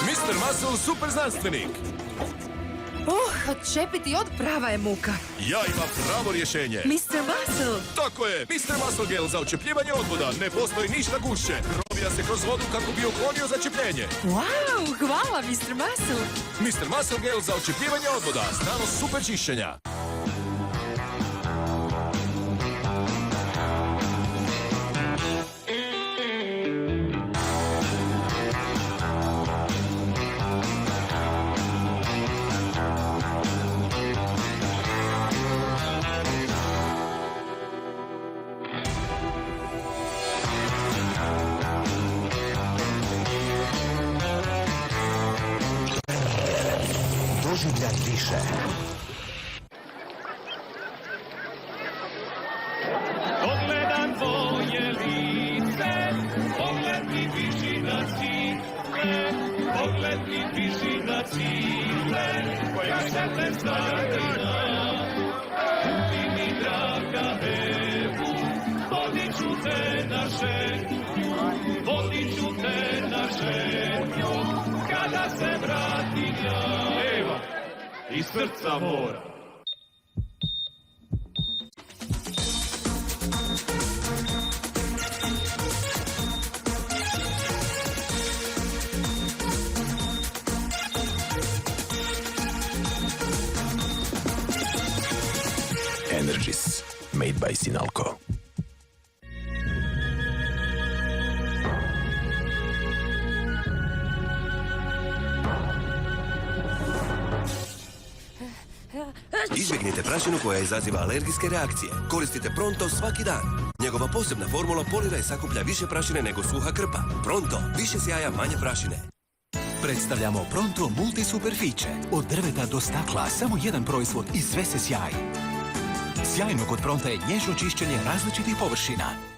Mr. Muscle super znanstvenik. Odčepiti od prava je muka. Ja imam pravo rješenje. Mr. Muscle! Tako je, Mr. Muscle Gel za odčepljivanje odvoda. Ne postoji ništa gušće. Probija se kroz vodu kako bi uklonio začepljenje. Wow, hvala Mr. Muscle! Mr. Muscle Gel za odčepljivanje odvoda. Znanost super čišćenja. Doživljaj više. Pogledam tvoje lice, pogled mi piši na cigle, pogled mi piši na cigle, koja će te stavljena. Ti mi draga Evu, vodit ću te na želju, vodit ću te na želju, kada se vratim ja. Eva, iz srca mora. Energies, made by Sinalco. Izbjegnite prašinu koja izaziva alergijske reakcije. Koristite Pronto svaki dan. Njegova posebna formula polira i sakuplja više prašine nego suha krpa. Pronto, više sjaja, manje prašine. Predstavljamo Pronto Multi Superficie. Od drveta do stakla samo jedan proizvod i sve se sjaji. Sjajno kod Pronta je nježno čišćenje različitih površina.